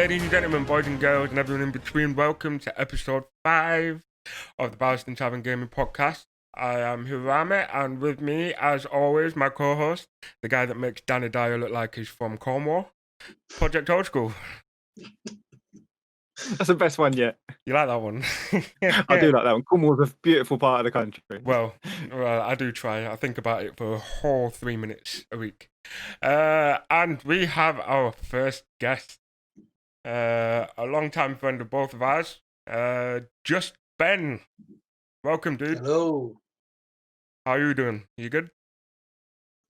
ladies and gentlemen, boys and girls, and everyone in between, welcome to episode 5 of the Bowerstone Tavern Gaming Podcast. I am HIIRAMA, and with me, as always, my co-host, the guy that makes Danny Dyer look like he's from Cornwall, Project Old School. That's the best one yet. You like that one? I do like that one. Cornwall's a beautiful part of the country. Well, I do try. I think about it for a whole 3 minutes a week. And we have our first guest. A long-time friend of both of ours, just Ben. Welcome, dude. Hello. How are you doing? You good?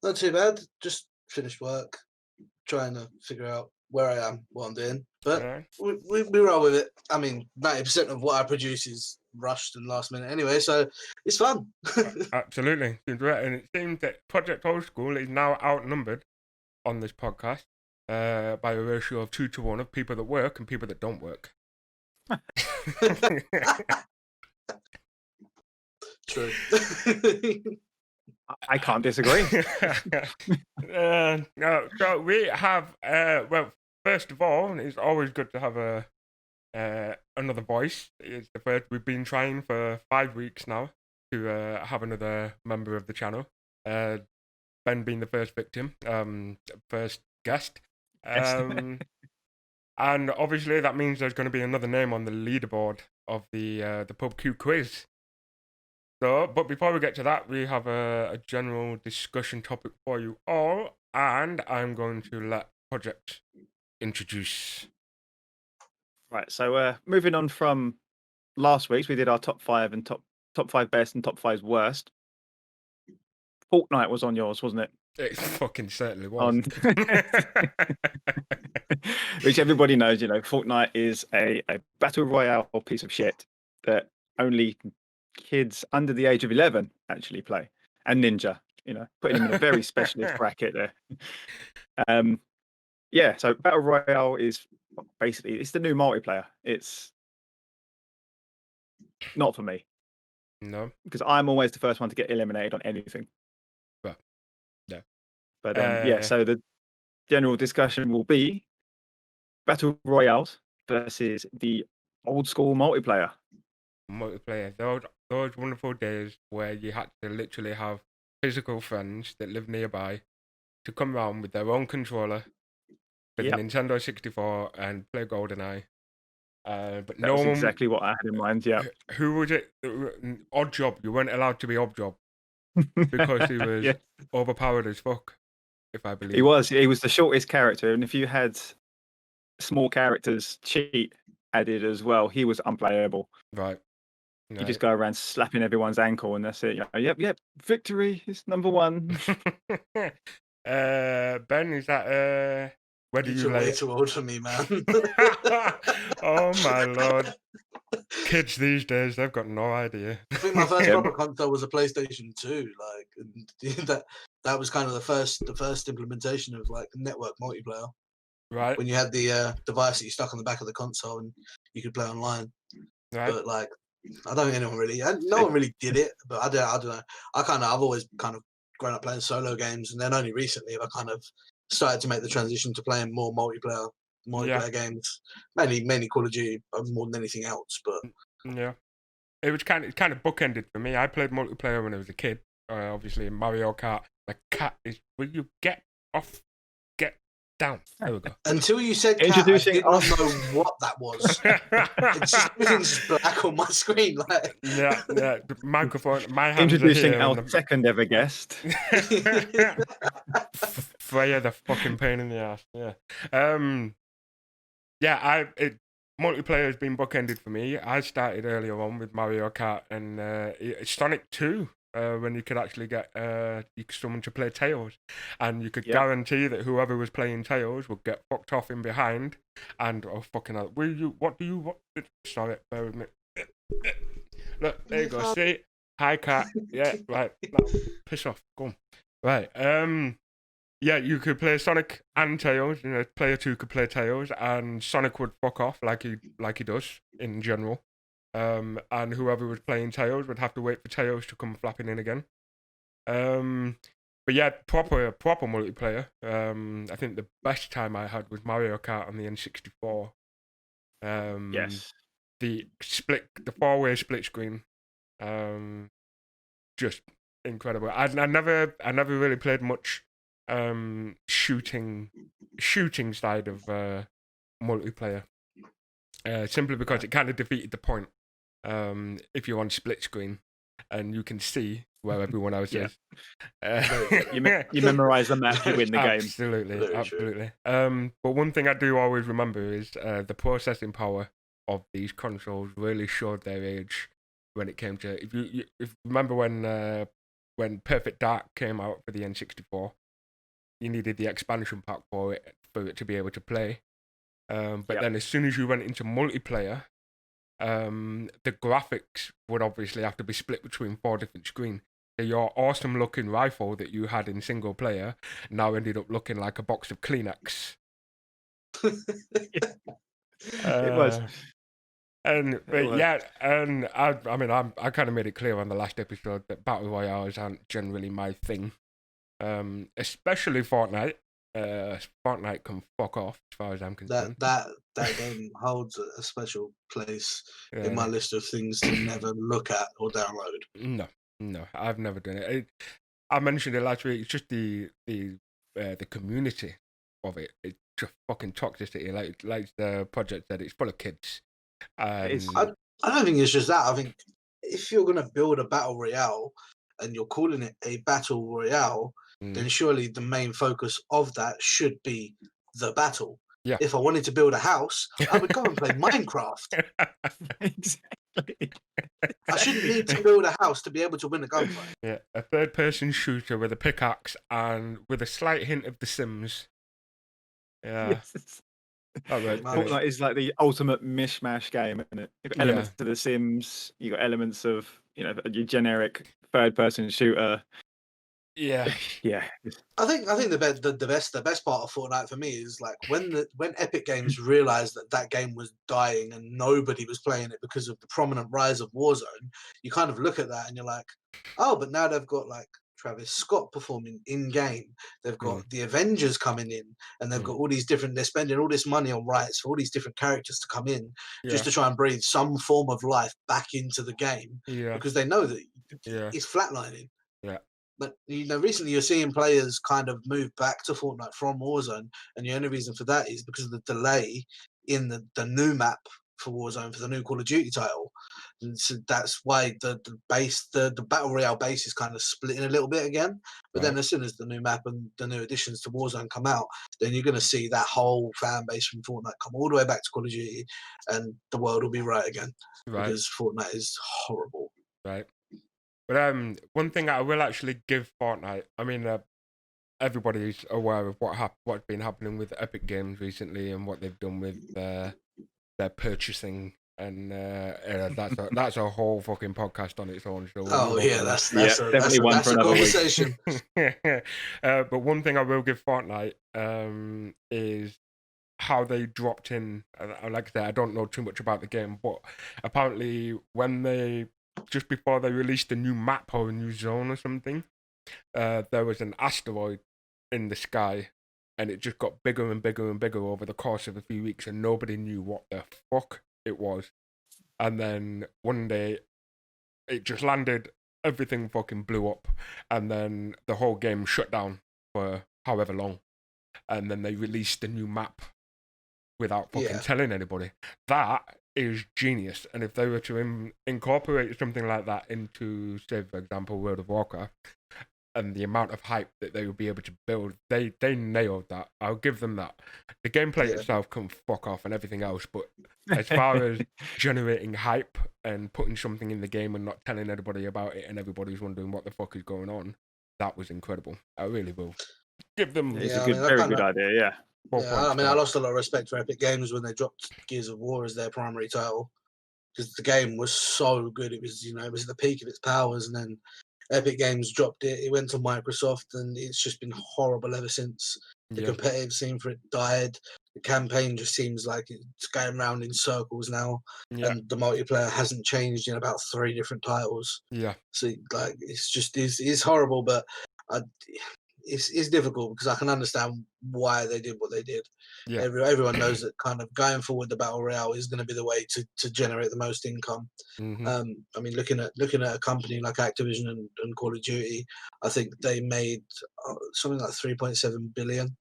Not too bad. Just finished work, trying to figure out where I am, what I'm doing. But Yeah. we roll with it. I mean, 90% of what I produce is rushed and last minute anyway, so it's fun. Absolutely. And it seems that Project Old School is now outnumbered on this podcast by a ratio of 2 to 1 of people that work and people that don't work. True. I can't disagree. So we have, well, first of all, it's always good to have another voice. It's the first we've been trying for 5 weeks now to have another member of the channel. Ben being the first victim, first guest. And obviously that means there's going to be another name on the leaderboard of the Pub Q quiz. So, but before we get to that, we have a general discussion topic for you all, and I'm going to let Project introduce. Right, so moving on from last week's, we did our top 5 and top 5 best and top 5 worst. Fortnite was on yours, wasn't it? It fucking certainly was. Which everybody knows, Fortnite is a battle royale piece of shit that only kids under the age of 11 actually play, and Ninja, putting him in a very specialist bracket there. So battle royale is basically, it's the new multiplayer. It's not for me. No, because I'm always the first one to get eliminated on anything. Well, yeah. But so the general discussion will be battle royales versus the old school multiplayer. Those wonderful days where you had to literally have physical friends that live nearby to come around with their own controller with the Nintendo 64 and play GoldenEye. But that no was one, exactly what I had in mind. Yeah. Who was it? Odd Job. You weren't allowed to be Odd Job because he was overpowered as fuck. If I believe he was the shortest character, and if you had small characters cheat added as well, he was unplayable. Right. You just go around slapping everyone's ankle, and that's it. Yep. Victory is number 1. Ben, is that where do you You're lay way it? too old for me, man. Oh my lord. Kids these days, they've got no idea. I think my first proper console was a PlayStation 2. That was kind of the first implementation of like network multiplayer. Right. When you had the device that you stuck on the back of the console and you could play online. Right. But like, I don't think anyone really, no one really did it. But I don't know. I've always kind of grown up playing solo games, and then only recently have I kind of started to make the transition to playing more multiplayer games, mainly Call of Duty more than anything else. But yeah, it was kind of bookended for me. I played multiplayer when I was a kid. Obviously in Mario Kart, the cat is, will you get off, get down? There we go. Until you said cat, I did not know what that was. It's just everything's black on my screen. Like yeah, the microphone. My hands introducing are here our second ever guest. Freya, the fucking pain in the ass. Yeah. Multiplayer has been bookended for me. I started earlier on with Mario Kart and Sonic 2. When you could actually get someone to play Tails, and you could guarantee that whoever was playing Tails would get fucked off in behind. And fucking hell, sorry, bear with me. Look, there you go. See, hi cat. Yeah, right. No, piss off. Go on. Right. You could play Sonic and Tails. Player 2 could play Tails, and Sonic would fuck off like he does in general. And whoever was playing Tails would have to wait for Tails to come flapping in again. But yeah, proper multiplayer. I think the best time I had was Mario Kart on the N64 Yes. The 4-way split screen, just incredible. I never really played much shooting side of multiplayer, simply because Right. it kind of defeated the point. If you're on split screen and you can see where everyone else Yeah. is. You memorize the map, you win the game. Absolutely, Very true. absolutely. But one thing I do always remember is the processing power of these consoles really showed their age when it came to. If you remember when Perfect Dark came out for the N64, you needed the expansion pack for it to be able to play. But Yep. then as soon as you went into multiplayer, the graphics would obviously have to be split between 4 different screens. So your awesome looking rifle that you had in single player now ended up looking like a box of Kleenex. It was. But was. yeah, and I mean, I kind of made it clear on the last episode that battle royales aren't generally my thing, especially Fortnite. Fortnite can fuck off as far as I'm concerned. That game holds a special place in my list of things to never look at or download. No, I've never done it. I mentioned it last week. It's just the community of it. It's just fucking toxicity. Like the project said, it's full of kids. It is. I don't think it's just that. I think if you're going to build a battle royale and you're calling it a battle royale, then surely the main focus of that should be the battle. Yeah. If I wanted to build a house, I would go and play Minecraft. Exactly. I shouldn't need to build a house to be able to win a gunfight. Yeah, a third-person shooter with a pickaxe and with a slight hint of The Sims. Yeah. Yes. All right. Fortnite is like the ultimate mishmash game, isn't it? You've got elements of The Sims, you've got elements of, your generic third-person shooter. Yeah. Yeah. I think the best part of Fortnite for me is like when Epic Games realized that game was dying and nobody was playing it because of the prominent rise of Warzone. You kind of look at that and you're like, oh, but now they've got like Travis Scott performing in game. They've got the Avengers coming in, and they've got all these different. They're spending all this money on rights for all these different characters to come in, just to try and breathe some form of life back into the game, because they know that it's flatlining. Yeah. But recently you're seeing players kind of move back to Fortnite from Warzone, and the only reason for that is because of the delay in the new map for Warzone, for the new Call of Duty title. And so that's why the battle royale base is kind of splitting a little bit again. But then as soon as the new map and the new additions to Warzone come out, then you're going to see that whole fan base from Fortnite come all the way back to Call of Duty, and the world will be right again. Because Fortnite is horrible. Right. But one thing I will actually give Fortnite, I mean, everybody's aware of what's been happening with Epic Games recently and what they've done with their purchasing, and that's a whole fucking podcast on its own. So that's definitely one for another conversation. But one thing I will give Fortnite is how they dropped in. Like I said, I don't know too much about the game, but apparently just before they released a new map or a new zone or something, there was an asteroid in the sky, and it just got bigger and bigger and bigger over the course of a few weeks, and nobody knew what the fuck it was. And then one day, it just landed, everything fucking blew up, and then the whole game shut down for however long. And then they released a new map without fucking telling anybody. That is genius. And if they were to incorporate something like that into, say, for example, World of Warcraft, and the amount of hype that they would be able to build, they nailed that. I'll give them that. The gameplay itself can fuck off and everything else, but as far as generating hype and putting something in the game and not telling anybody about it and everybody's wondering what the fuck is going on, that was incredible. I really will give them. It's a very good idea. Yeah. I mean, I lost a lot of respect for Epic Games when they dropped Gears of War as their primary title, because the game was so good. It was, it was at the peak of its powers, and then Epic Games dropped it. It went to Microsoft, and it's just been horrible ever since. The competitive scene for it died. The campaign just seems like it's going around in circles now, and the multiplayer hasn't changed in about 3 different titles. Yeah. So like, it's horrible, but it's difficult because I can understand why they did what they did. Yeah. Everyone knows that kind of going forward, the battle royale is going to be the way to generate the most income. Hmm. I mean, looking at a company like Activision and Call of Duty, I think they made something like 3.7 billion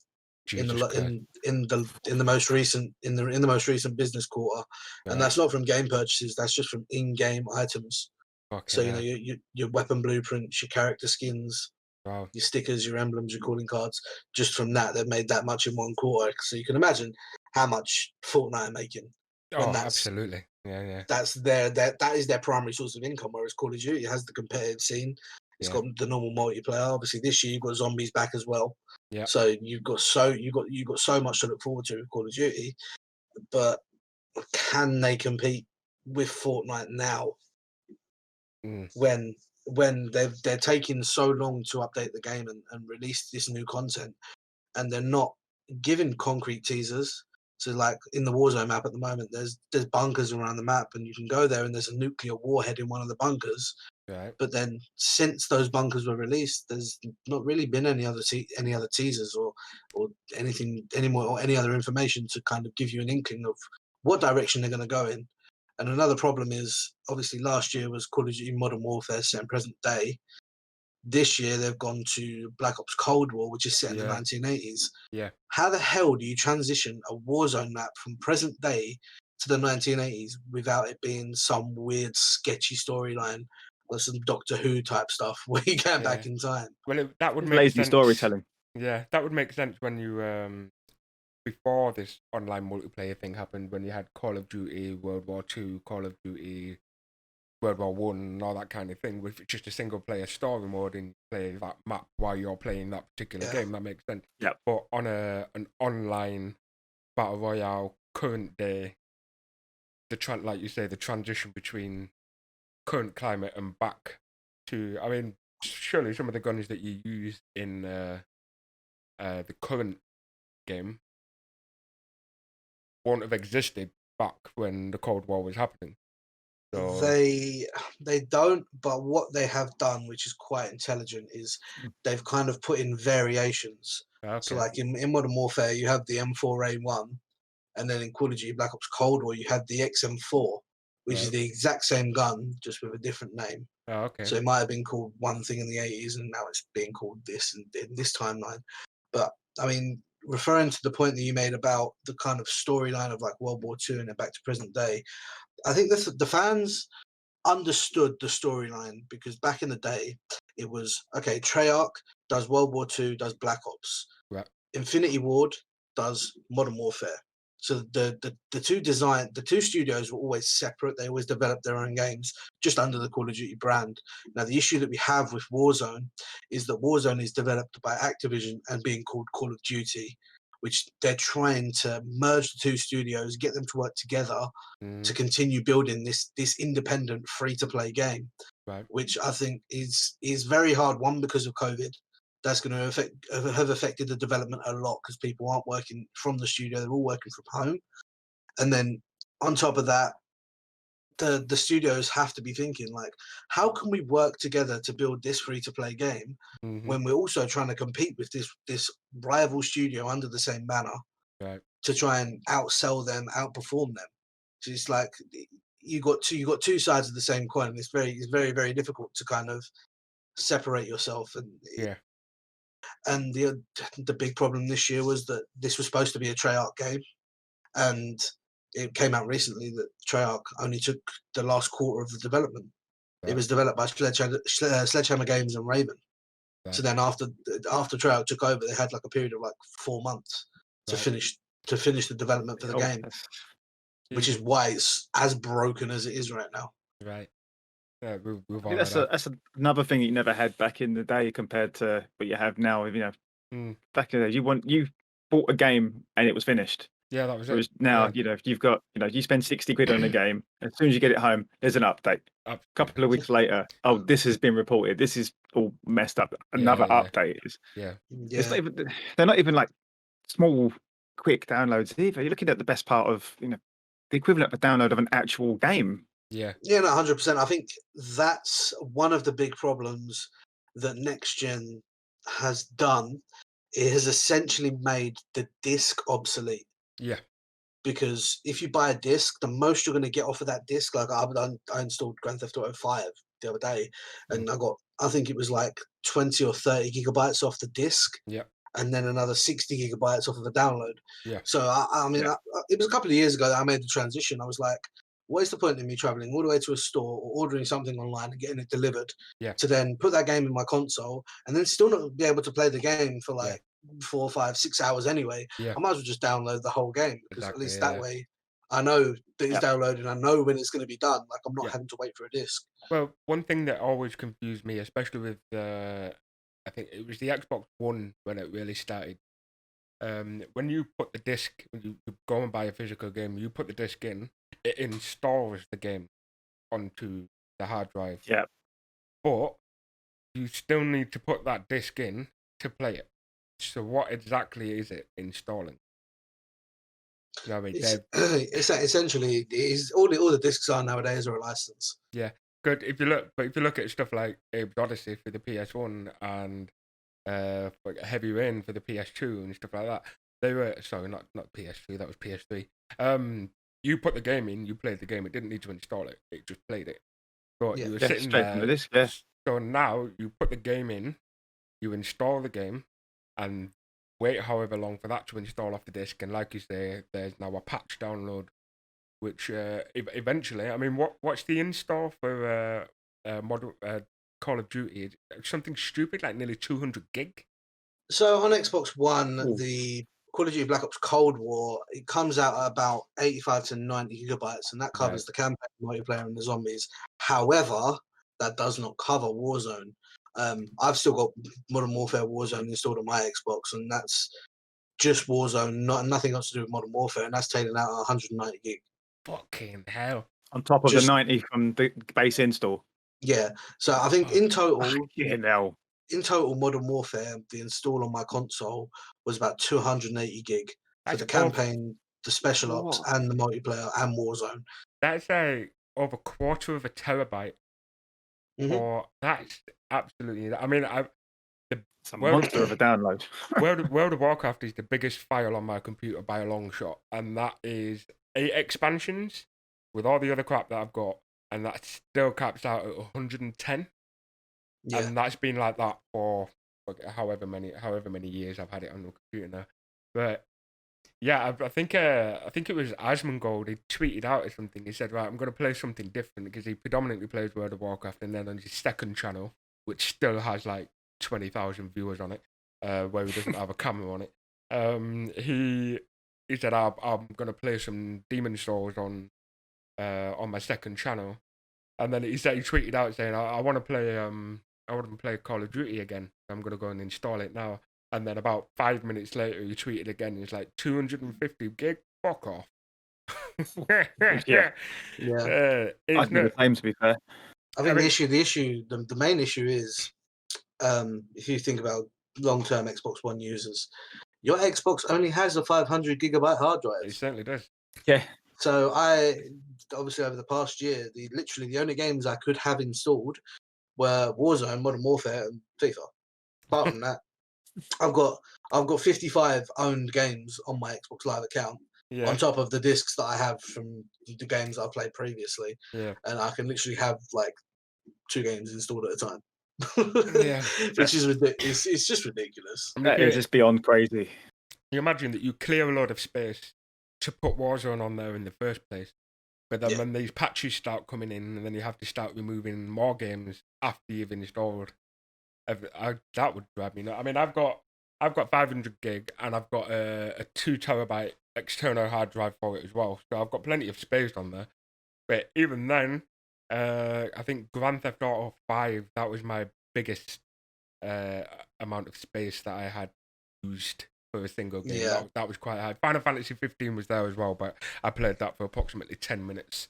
Jesus Christ. in the most recent business quarter, and Right. that's not from game purchases. That's just from in-game items. So Fucking hell. your weapon blueprints, your character skins, Wow. your stickers, your emblems, your calling cards. Just from that, they've made that much in one quarter. So you can imagine how much Fortnite are making when Oh, absolutely. Yeah. that is their primary source of income. Whereas Call of Duty has the competitive scene. It's Yeah. got the normal multiplayer. Obviously, this year you've got zombies back as well. Yeah. So you've got so much to look forward to with Call of Duty. But can they compete with Fortnite now Mm. when they're taking so long to update the game and release this new content, and they're not giving concrete teasers? So like in the Warzone map at the moment, there's bunkers around the map, and you can go there, and there's a nuclear warhead in one of the bunkers. Right. But then since those bunkers were released, there's not really been any other teasers or anything anymore, or any other information to kind of give you an inkling of what direction they're going to go in. And another problem is, obviously last year was Call of Duty Modern Warfare set in present day. This year they've gone to Black Ops Cold War, which is set in the Yeah. 1980s. Yeah. How the hell do you transition a Warzone map from present day to the 1980s without it being some weird, sketchy storyline or some Doctor Who type stuff where you go back in time? Well, that would It's make lazy sense. storytelling. Yeah, that would make sense when you before this online multiplayer thing happened, when you had Call of Duty World War II, Call of Duty World War One, and all that kind of thing, with just a single player story mode and you play that map while you're playing that particular game. That makes sense. Yep. But on an online battle royale current day, like you say, the transition between current climate and back to, I mean, surely some of the guns that you use in the current game won't have existed back when the Cold War was happening. So They don't, but what they have done, which is quite intelligent, is they've kind of put in variations. okay. So like in Modern Warfare, you have the M4A1, and then in Call of Duty Black Ops Cold War, you had the XM4, which is the exact same gun, just with a different name. Okay. So it might have been called one thing in the 80s, and now it's being called this in this timeline. But I mean, referring to the point that you made about the kind of storyline of like World War II and then back to present day, I think the fans understood the storyline because back in the day, it was okay. Treyarch does World War II, does Black Ops. Right. Infinity Ward does Modern Warfare. So the two studios were always separate. They always developed their own games just under the Call of Duty brand. Now the issue that we have with Warzone is that Warzone is developed by Activision and being called Call of Duty, which they're trying to merge the two studios, get them to work together to continue building this independent free-to-play game, Right. which I think is very hard. One, because of COVID, that's going to have affected the development a lot because people aren't working from the studio; they're all working from home. And then on top of that, the studios have to be thinking like, how can we work together to build this free-to-play game when we're also trying to compete with this rival studio under the same banner, Right. to try and outsell them, outperform them. So it's like you got two sides of the same coin, and it's very, very difficult to kind of separate yourself. And the big problem this year was that this was supposed to be a Treyarch game, and it came out recently that Treyarch only took the last quarter of the development. Right. It was developed by Sledgehammer Games and Raven. Right. So then after Treyarch took over, they had like a period of like 4 months to finish the development for the game, which is why it's as broken as it is right now. Right. Yeah, we've I think that's another thing that you never had back in the day compared to what you have now. You know, back in the day, you bought a game and it was finished. Yeah, that was Whereas it. now, you've got, you spend 60 quid on a game. As soon as you get it home, there's an update. A couple of weeks later, oh, this has been reported. This is all messed up. Another update. They're not even like small, quick downloads either. You're looking at the best part of, the equivalent of a download of an actual game. Yeah, no, 100%. I think that's one of the big problems that next gen has done, it has essentially made the disc obsolete. Yeah. Because if you buy a disc, the most you're going to get off of that disc, like I installed Grand Theft Auto 5 the other day, and I think it was like 20 or 30 gigabytes off the disc, Yeah. and then another 60 gigabytes off of the download. Yeah. So it was a couple of years ago that I made the transition. I was like, what is the point in me traveling all the way to a store or ordering something online and getting it delivered to then put that game in my console and then still not be able to play the game for like 4, 5, 6 hours anyway? Yeah. I might as well just download the whole game, because Exactly, at least that way I know that it's downloaded. I know when it's going to be done. Like, I'm not having to wait for a disc. Well, one thing that always confused me, especially with I think it was the Xbox One when it really started. When you put the disc, when you go and buy a physical game, you put the disc in, it installs the game onto the hard drive. Yeah. But you still need to put that disc in to play it. So what exactly is it installing? You know what I mean? It's essentially all the discs are nowadays are a license. Yeah, good. If you look at stuff like Abe's Odyssey for the PS1 and like Heavy Rain for the PS2 and stuff like that, they were not PS2, that was PS3. You put the game in, you played the game. It didn't need to install it. It just played it. But you were sitting straight there. from the disc. Yeah. So now you put the game in, you install the game, and wait however long for that to install off the disc. And like you say, there's now a patch download, which eventually, I mean, what's the install for Call of Duty? It's something stupid like nearly 200 gig. So on Xbox One, the Call of Duty Black Ops Cold War, it comes out at about 85 to 90 gigabytes, and that covers the campaign, multiplayer, and the zombies. However, that does not cover Warzone. I've still got Modern Warfare Warzone installed on my Xbox, and that's just Warzone, nothing else to do with Modern Warfare, and that's taken out 190 gig. Fucking hell. On top of the 90 from the base install. Yeah. So I think in total, Modern Warfare, the install on my console was about 280 gig for the campaign, the special ops, and the multiplayer, and Warzone. That's over a quarter of a terabyte. Or that's absolutely. I mean, it's a monster of a download. World of Warcraft is the biggest file on my computer by a long shot, and that is 8 expansions with all the other crap that I've got, and that still caps out at 110. Yeah. And that's been like that for however many years I've had it on the computer now. But yeah, I think it was Asmongold. He tweeted out or something. He said, "Right, I'm going to play something different," because he predominantly plays World of Warcraft, and then on his second channel, which still has like 20,000 viewers on it, where he doesn't have a camera on it, he said, "I'm going to play some Demon Souls on my second channel," and then he tweeted out saying, "I want to play Call of Duty again. I'm going to go and install it now." And then about 5 minutes later, he tweeted again. It's like 250 gig. Fuck off. Yeah. I'd do the same, to be fair. I think the main issue is, if you think about long-term Xbox One users, your Xbox only has a 500 gigabyte hard drive. It certainly does. Yeah. So obviously over the past year, literally the only games I could have installed were Warzone, Modern Warfare, and FIFA. Apart from that, I've got 55 owned games on my Xbox Live account, on top of the discs that I have from the games that I played previously. Yeah. And I can literally have like 2 games installed at a time. Yeah. Which is ridiculous. It's just ridiculous. It's just beyond crazy. You imagine that you clear a lot of space to put Warzone on there in the first place. But then when these patches start coming in, and then you have to start removing more games after you've installed, that would drive me nuts. I mean, I've got 500 gig, and I've got a 2 terabyte external hard drive for it as well. So I've got plenty of space on there. But even then, I think Grand Theft Auto 5, that was my biggest amount of space that I had used for a single game. Yeah. That was quite high. Final Fantasy 15 was there as well, but I played that for approximately 10 minutes.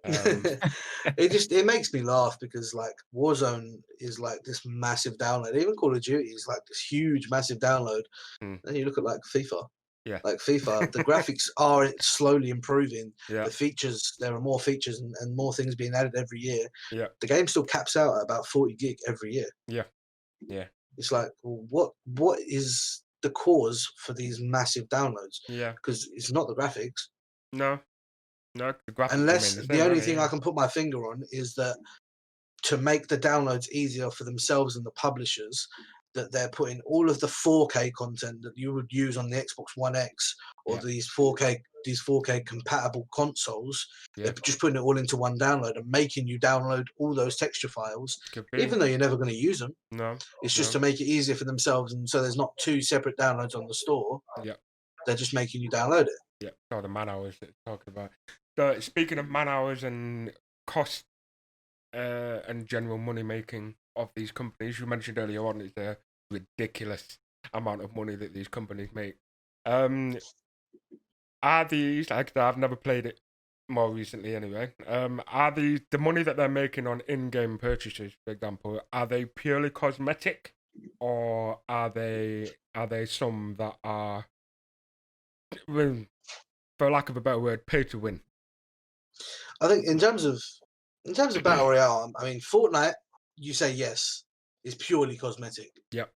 It makes me laugh, because like Warzone is like this massive download. Even Call of Duty is like this huge, massive download. Then you look at like FIFA. Yeah. Like FIFA, the graphics are slowly improving. Yeah. The features, there are more features and more things being added every year. Yeah. The game still caps out at about 40 gig every year. Yeah. Yeah. It's like, well, what is the cause for these massive downloads? Yeah. Because it's not the graphics. No, the graphics remain Unless the the same. only aren't they? thing Yeah. I can put my finger on is that to make the downloads easier for themselves and the publishers, that they're putting all of the 4K content that you would use on the Xbox One X or Yeah. these 4K compatible consoles. Yeah. They're just putting it all into one download and making you download all those texture files, Could be. even though you're never going to use them. No. It's just No. to make it easier for themselves, and so there's not two separate downloads on the store. Yeah. They're just making you download it. Yeah. So the man hours that you're talking about. So speaking of man hours and cost and general money making of these companies, you mentioned earlier on, it's a ridiculous amount of money that these companies make. Are these, like I've never played it more recently anyway, are the money that they're making on in-game purchases, for example, are they purely cosmetic, or are they some that are, well, for lack of a better word, pay to win? I think in terms of battle royale, I mean, Fortnite, you say yes, is purely cosmetic. Yep.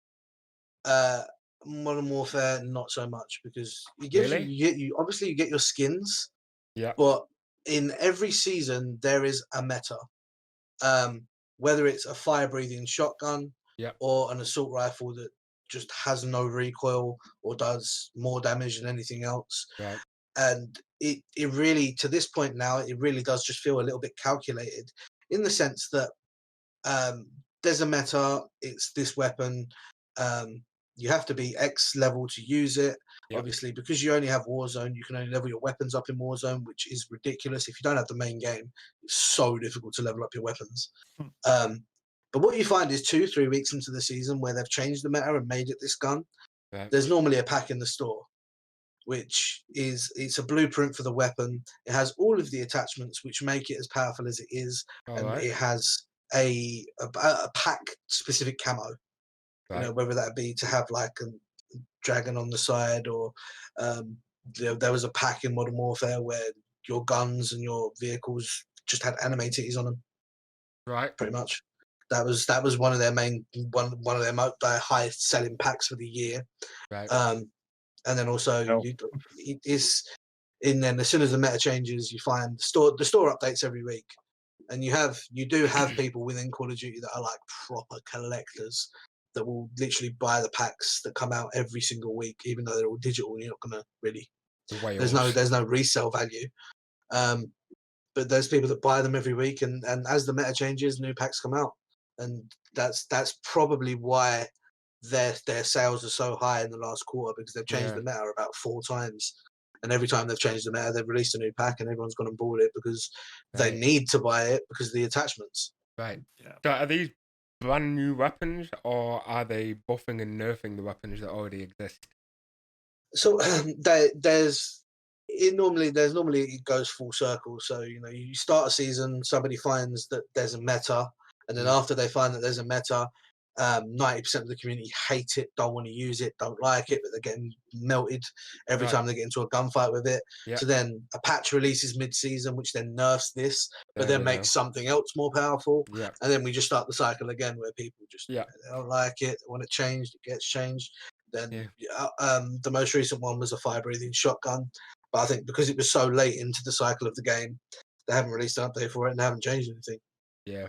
Modern Warfare, not so much, because it gives Really? you obviously you get your skins, Yeah. but in every season there is a meta. Whether it's a fire-breathing shotgun Yep. or an assault rifle that just has no recoil or does more damage than anything else. Right. And it really, to this point now, it really does just feel a little bit calculated, in the sense that there's a meta, it's this weapon, you have to be X level to use it. Yep. Obviously, because you only have Warzone, you can only level your weapons up in Warzone, which is ridiculous. If you don't have the main game, it's so difficult to level up your weapons. But what you find is 2-3 weeks into the season, where they've changed the meta and made it this gun, Right. there's normally a pack in the store, which is, it's a blueprint for the weapon. It has all of the attachments which make it as powerful as it is, All and right. it has a pack specific camo. Right. You know, whether that be to have like a dragon on the side, or there was a pack in Modern Warfare where your guns and your vehicles just had anime titties on them. Right. Pretty much. That was one of their main one of their highest selling packs for the year. Right. And then also it is in then as soon as the meta changes, you find the store updates every week, and you do have people within Call of Duty that are like proper collectors that will literally buy the packs that come out every single week, even though they're all digital. And you're not gonna really there's no resale value. But there's people that buy them every week, and as the meta changes, new packs come out, and that's probably why their sales are so high in the last quarter, because they've changed the meta about 4 times, and every time they've changed the meta, they've released a new pack, and everyone's gone and bought it because they need to buy it because of the attachments. Right. Yeah. So are these brand new weapons, or are they buffing and nerfing the weapons that already exist? So normally it goes full circle. So you start a season, somebody finds that there's a meta, and then after they find that there's a meta, 90% of the community hate it, don't want to use it, don't like it, but they're getting melted every time they get into a gunfight with it. Yeah. So then a patch releases mid-season, which then nerfs this, but then makes something else more powerful. Yeah. And then we just start the cycle again, where people just Yeah. they don't like it, they want it changed, it gets changed. Then the most recent one was a fire-breathing shotgun, but I think because it was so late into the cycle of the game, they haven't released an update for it and they haven't changed anything. Yeah.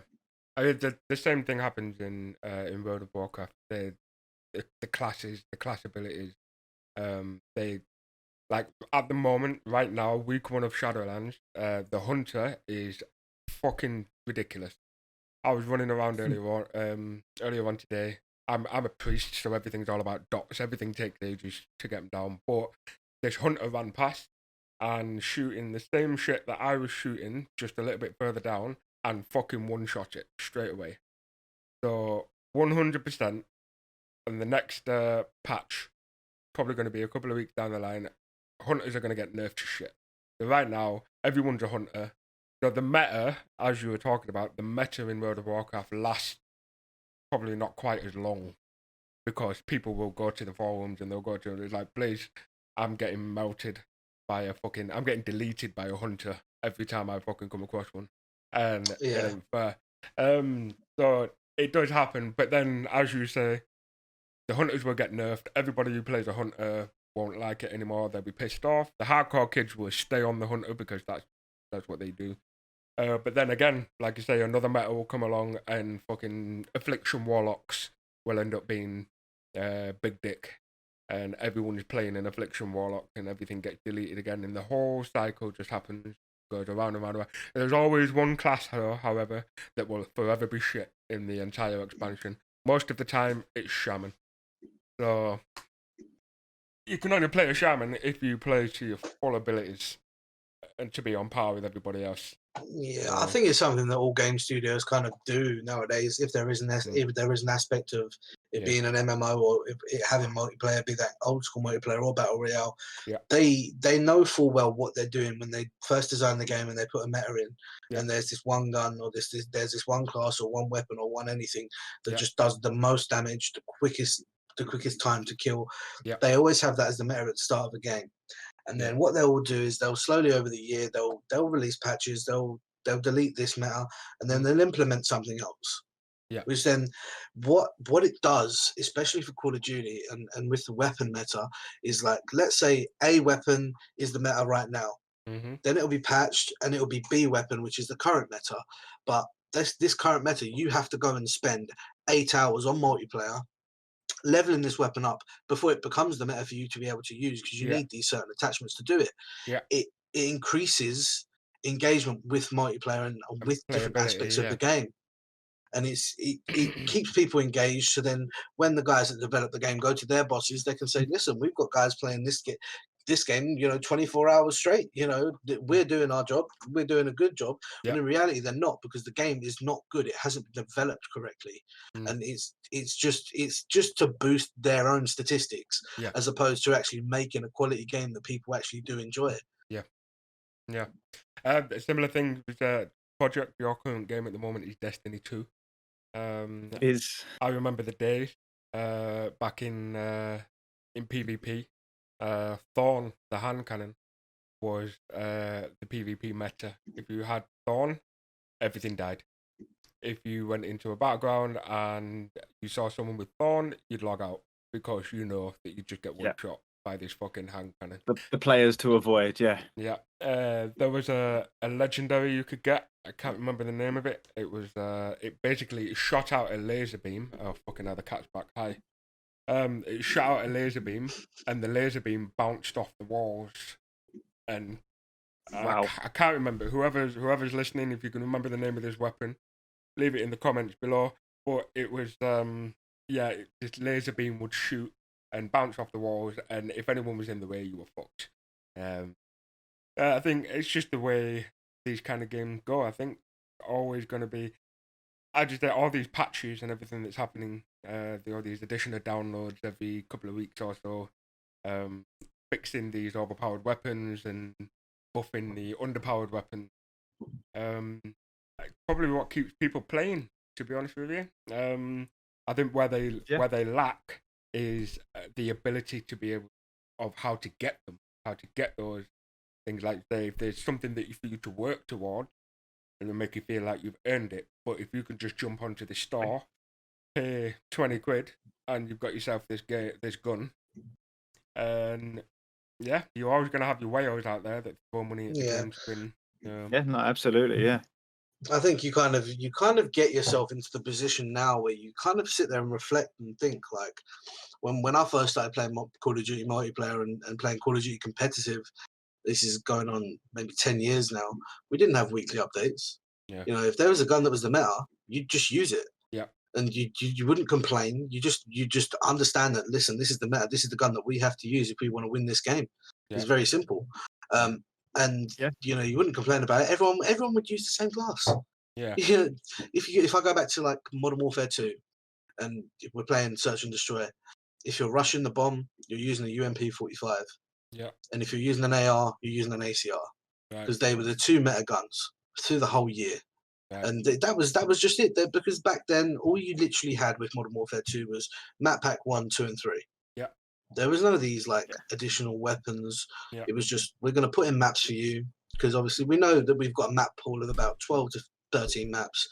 I mean, the same thing happens in World of Warcraft. The classes, the class abilities, they, like, at the moment, right now, week 1 of Shadowlands, the hunter is fucking ridiculous. I was running around earlier on today. I'm a priest, so everything's all about dots. Everything takes ages to get them down. But this hunter ran past and shooting the same shit that I was shooting, just a little bit further down, and fucking one-shot it straight away. So 100%, and the next patch, probably going to be a couple of weeks down the line, hunters are going to get nerfed to shit. So right now, everyone's a hunter. So the meta, as you were talking about, the meta in World of Warcraft lasts probably not quite as long, because people will go to the forums and they'll go to it's like, please, I'm getting melted by I'm getting deleted by a hunter every time I fucking come across one. And it ain't fair. So it does happen, but then, as you say, the hunters will get nerfed. Everybody who plays a hunter won't like it anymore. They'll be pissed off. The hardcore kids will stay on the hunter because that's what they do. But then again, like you say, another meta will come along and fucking affliction warlocks will end up being big dick, and everyone is playing an affliction warlock, and everything gets deleted again, and the whole cycle just happens, goes around and around and around. There's always one class, however, that will forever be shit in the entire expansion. Most of the time, it's shaman. So you can only play a shaman if you play to your full abilities and to be on par with everybody else. Yeah, I think it's something that all game studios kind of do nowadays. If there is an aspect of it being an MMO or it having multiplayer, be that old school multiplayer or battle royale, they know full well what they're doing when they first design the game and they put a meta in. And there's this one gun or there's this one class or one weapon or one anything that just does the most damage, the quickest time to kill. They always have that as the meta at the start of a game. And then what they'll do is they'll slowly over the year they'll release patches, they'll delete this meta, and then they'll implement something else. Which then what it does, especially for Call of Duty and with the weapon meta, is like, let's say A weapon is the meta right now. Then it'll be patched and it'll be B weapon, which is the current meta. But this current meta, you have to go and spend 8 hours on multiplayer leveling this weapon up before it becomes the meta for you to be able to use, because you need these certain attachments to do it. It increases engagement with multiplayer and with different aspects of the game, and it keeps people engaged. So then when the guys that develop the game go to their bosses, they can say, listen, we've got guys playing this game 24 hours straight. We're doing our job, we're doing a good job. But in reality they're not, because the game is not good. It hasn't been developed correctly. And it's just to boost their own statistics, as opposed to actually making a quality game that people actually do enjoy it. A similar thing with project, your current game at the moment is Destiny 2. I remember the days back in PvP. Thorn, the hand cannon, was the PvP meta. If you had Thorn, everything died. If you went into a battleground and you saw someone with Thorn, you'd log out, because you know that you just get one shot by this fucking hand cannon. The players to avoid, there was a legendary you could get. I can't remember the name of it. It was it basically shot out a laser beam. Oh fucking hell, the cat's back. Hi. It shot out a laser beam, and the laser beam bounced off the walls. And I can't remember. Whoever's listening, if you can remember the name of this weapon, leave it in the comments below. But it was this laser beam would shoot and bounce off the walls, and if anyone was in the way, you were fucked. I think it's just the way these kind of games go. I think always going to be. All these patches and everything that's happening, all these additional downloads every couple of weeks or so, fixing these overpowered weapons and buffing the underpowered weapons. Probably what keeps people playing, to be honest with you. I think where they lack is the ability to be able of how to get them, how to get those things. Like say, if there's something that for you to work toward, and it'll make you feel like you've earned it. But if you can just jump onto the store, pay 20 quid, and you've got yourself this gun, and you're always going to have your whales out there that throw money at the game screen. No, absolutely, I think you kind of get yourself into the position now where you kind of sit there and reflect and think, like, when I first started playing Call of Duty multiplayer and playing Call of Duty competitive, this is going on maybe 10 years now, we didn't have weekly updates. If there was a gun that was the meta, you'd just use it. And you wouldn't complain. You just understand that, listen, this is the meta, this is the gun that we have to use if we want to win this game. It's very simple. You wouldn't complain about it. Everyone would use the same class. If I go back to like Modern Warfare 2, and if we're playing Search and Destroy, if you're rushing the bomb, you're using a UMP-45. And if you're using an AR, you're using an ACR, because they were the two meta guns through the whole year. And that was just it. Because back then, all you literally had with Modern Warfare 2 was map pack 1, 2, and 3. There was none of these additional weapons. It was just, we're going to put in maps for you, because obviously we know that we've got a map pool of about 12 to 13 maps,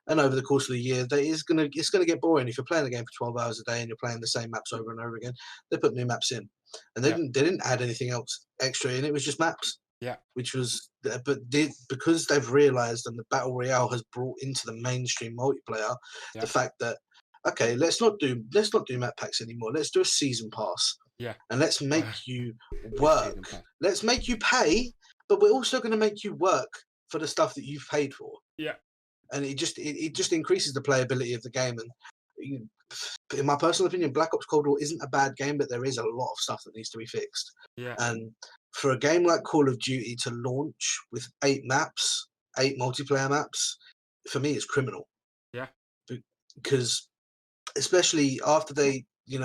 and over the course of the year, it's gonna get boring if you're playing the game for 12 hours a day and you're playing the same maps over and over again. They put new maps in, and they didn't add anything else extra in. It was just maps. Yeah. Which was, because they've realised and the Battle Royale has brought into the mainstream multiplayer the fact that, okay, let's not do map packs anymore. Let's do a season pass. Yeah. And let's make you work. Let's make you pay, but we're also going to make you work for the stuff that you've paid for. Yeah. And it just increases the playability of the game. And in my personal opinion, Black Ops Cold War isn't a bad game, but there is a lot of stuff that needs to be fixed. Yeah. And for a game like Call of Duty to launch with 8 multiplayer maps, for me, it's criminal. Yeah. Because especially after they, you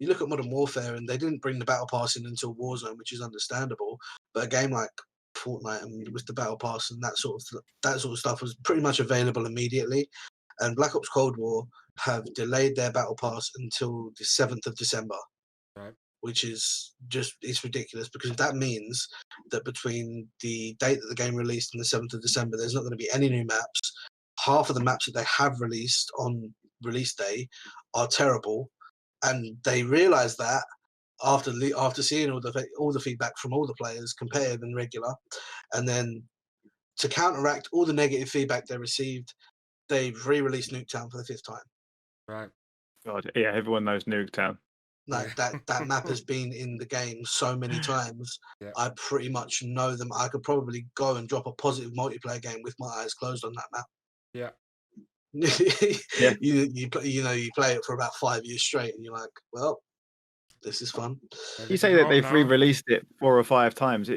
look at Modern Warfare and they didn't bring the Battle Pass in until Warzone, which is understandable. But a game like Fortnite and with the Battle Pass and that sort of stuff was pretty much available immediately. And Black Ops Cold War have delayed their Battle Pass until the 7th of December. Right. Which is it's ridiculous, because that means that between the date that the game released and the 7th of December, there's not going to be any new maps. Half of the maps that they have released on release day are terrible, and they realise that after seeing all the feedback from all the players, competitive and regular, and then to counteract all the negative feedback they received, they've re-released Nuketown for the 5th time. Right. God, yeah, everyone knows Nuketown. Like that map has been in the game so many times. Yeah. I pretty much know them. I could probably go and drop a positive multiplayer game with my eyes closed on that map. Yeah. Yeah. You play it for about 5 years straight, and you're like, well, this is fun. You say that they've re-released it 4 or 5 times.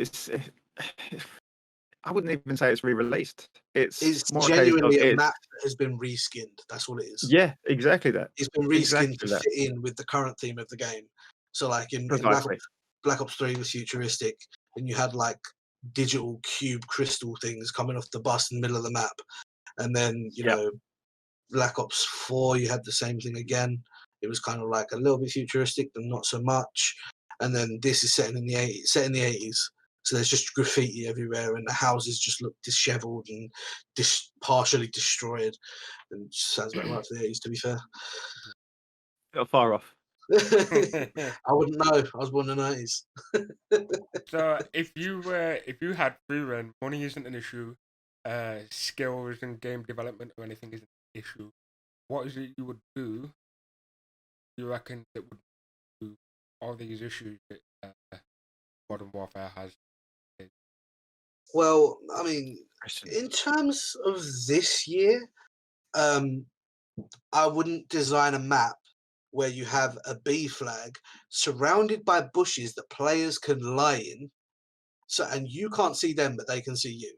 I wouldn't even say it's re-released. It's more genuinely a map that has been reskinned. That's all it is. Yeah, exactly that. It's been reskinned to fit in with the current theme of the game. So like in Black Ops 3 was futuristic, and you had like digital cube crystal things coming off the bus in the middle of the map. And then, Black Ops 4, you had the same thing again. It was kind of like a little bit futuristic, but not so much. And then this is set in the 80s. So there's just graffiti everywhere, and the houses just look disheveled and partially destroyed. And it sounds about right for the 80s, to be fair. Not far off. I wouldn't know. I was born in the 90s. So if you had free run, money isn't an issue, skills and game development or anything isn't an issue, what is it you would do? You reckon that would do all these issues that Modern Warfare has? Well, I mean, in terms of this year, I wouldn't design a map where you have a B flag surrounded by bushes that players can lie in, and you can't see them, but they can see you.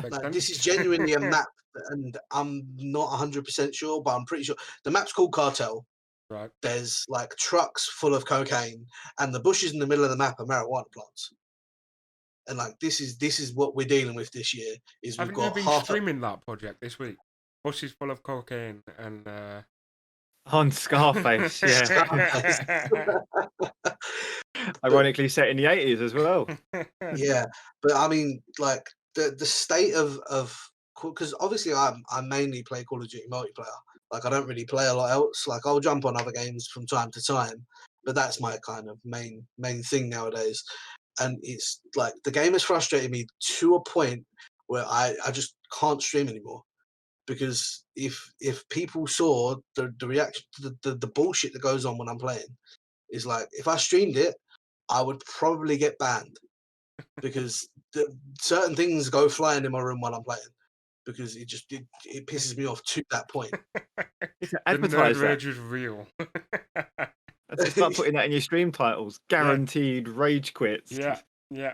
Like, this is genuinely a map, and I'm not 100% sure, but I'm pretty sure the map's called Cartel. Right. There's like trucks full of cocaine, and the bushes in the middle of the map are marijuana plants. And like this is what we're dealing with this year. Is Haven't we've got you been streaming that project this week? Buses full of cocaine and on Scarface, yeah. Ironically set in the 80s as well. Yeah, but I mean, like the state of because obviously I mainly play Call of Duty multiplayer. Like I don't really play a lot else. Like I'll jump on other games from time to time, but that's my kind of main thing nowadays. And it's like the game has frustrated me to a point where I just can't stream anymore. Because if people saw the reaction, the bullshit that goes on when I'm playing, is like if I streamed it, I would probably get banned because certain things go flying in my room while I'm playing because it pisses me off to that point. Advertise the nerd rage is real. Start putting that in your stream titles. Guaranteed rage quits. Yeah.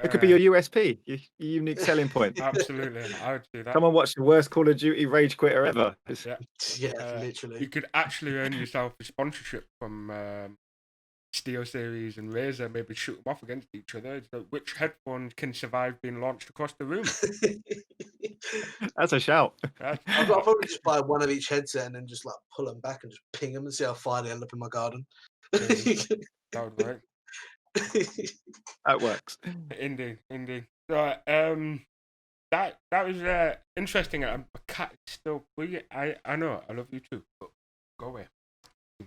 It could be your USP, your unique selling point. Absolutely, I would do that. Come and watch the worst Call of Duty rage quitter ever. Literally. You could actually earn yourself a sponsorship from SteelSeries and Razer, maybe shoot them off against each other. So which headphones can survive being launched across the room? That's a shout. I'll probably just buy one of each headset and then just like pull them back and just ping them and see how far they end up in my garden. That would work. That works. Indeed. So, that was interesting. My cat is still. I know. I love you too. But go away.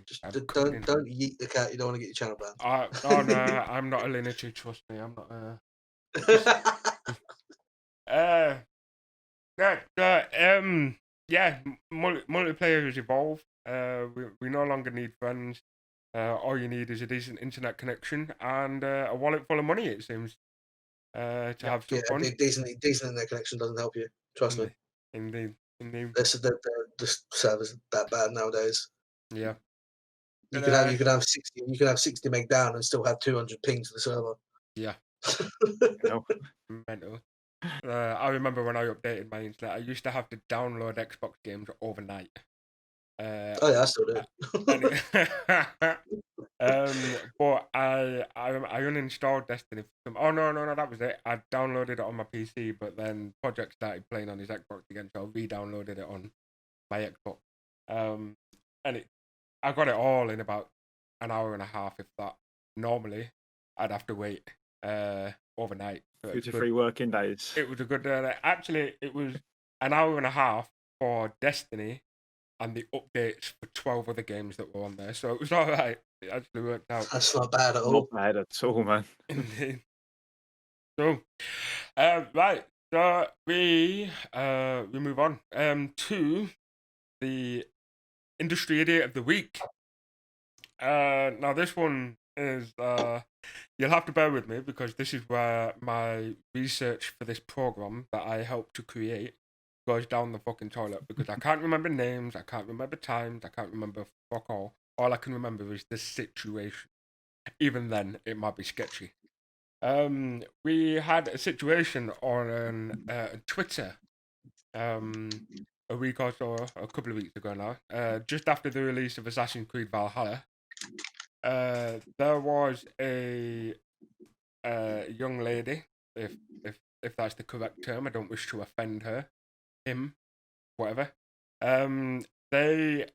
Just I'm don't coming in. yeet the cat. You don't want to get your channel banned. Oh no, I'm not a lineage. Trust me, I'm not. Yeah, yeah. Multiplayer has evolved. We no longer need friends. All you need is a decent internet connection and a wallet full of money. It seems to have some fun. Decent internet connection doesn't help you. Trust me. Indeed. The servers that bad nowadays. Yeah. You could have 60 meg down and still have 200 ping to the server. Yeah. No. Mental. I remember when I updated my internet, I used to have to download Xbox games overnight. Oh yeah, I still do. But I uninstalled Destiny. Oh no, that was it. I downloaded it on my PC, but then Project started playing on his Xbox again, so I re-downloaded it on my Xbox. And I got it all in about an hour and a half, if that. Normally, I'd have to wait overnight. 2 to 3 working days. It was a good. Actually, it was an hour and a half for Destiny, and the updates for 12 other games that were on there. So it was all right. It actually worked out. That's not bad at all. Not bad at all, man. Indeed. So, right. So we move on to the Industry Idiot of the Week. Now this one is you'll have to bear with me because this is where my research for this program that I helped to create goes down the fucking toilet because I can't remember names, I can't remember times, I can't remember fuck all. All I can remember is the situation. Even then, it might be sketchy. We had a situation on Twitter a week or so, a couple of weeks ago now, just after the release of Assassin's Creed Valhalla. There was a young lady, if that's the correct term. I don't wish to offend her, him, whatever. They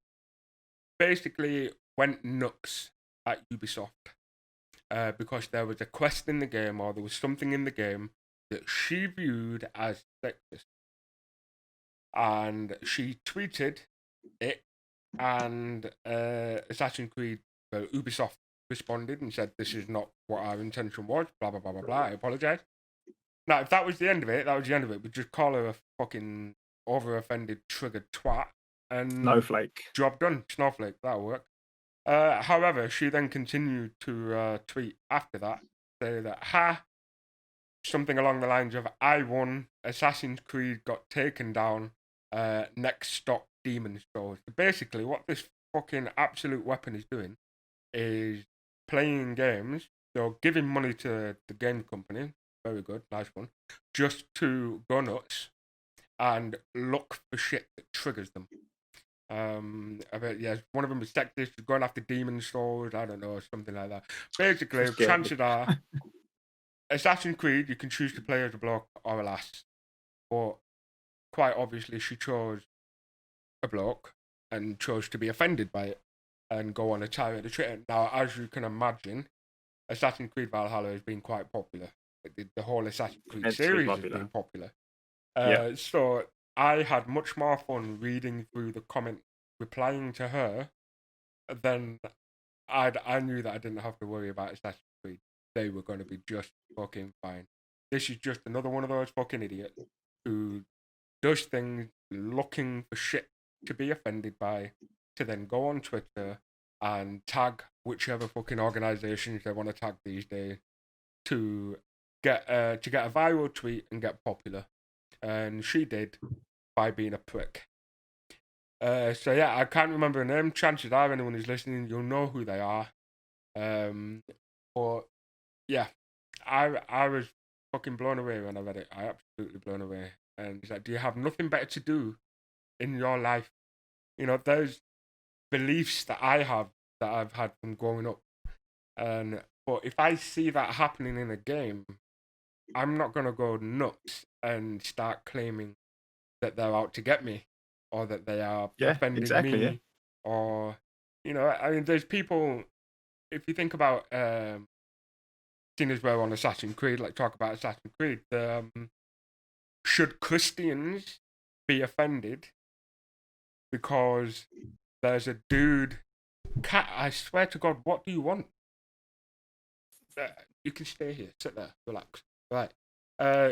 basically went nuts at Ubisoft because there was a quest in the game or there was something in the game that she viewed as sexist. And she tweeted it, and Assassin's Creed, Ubisoft responded and said, "This is not what our intention was, blah, blah, blah, blah, blah. I apologize." Now, if that was the end of it, that was the end of it. We'd just call her a fucking over-offended, triggered twat. And Snowflake. Job done. Snowflake. That'll work. However, she then continued to tweet after that, say that, something along the lines of, "I won, Assassin's Creed got taken down, next stop Demon Souls." Basically, what this fucking absolute weapon is doing is playing games, so giving money to the game company, very good, nice one, just to go nuts and look for shit that triggers them. I bet, yeah, one of them is sexist, going after Demon Souls, I don't know, something like that. Basically, chances are, Assassin's Creed, you can choose to play as a bloke or a lass, but quite obviously she chose a bloke and chose to be offended by it and go on a tirade of Twitter. Now, as you can imagine, Assassin's Creed Valhalla has been quite popular. The whole Assassin's Creed series has been popular. So I had much more fun reading through the comments, replying to her, than I knew that I didn't have to worry about Assassin's Creed. They were going to be just fucking fine. This is just another one of those fucking idiots who does things looking for shit to be offended by, to then go on Twitter and tag whichever fucking organizations they want to tag these days to get a viral tweet and get popular. And she did by being a prick. So yeah, I can't remember her name. Chances are anyone who's listening, you'll know who they are. But yeah, I was fucking blown away when I read it. I absolutely blown away. And it's like, do you have nothing better to do in your life? You know, there's beliefs that I have that I've had from growing up. But if I see that happening in a game, I'm not gonna go nuts and start claiming that they're out to get me or that they are offending me. Or, you know, I mean, there's people, if you think about, seeing as we're on Assassin's Creed, like talk about Assassin's Creed, should Christians be offended because there's a dude? Cat, I swear to God, what do you want? You can stay here, sit there, relax. Right.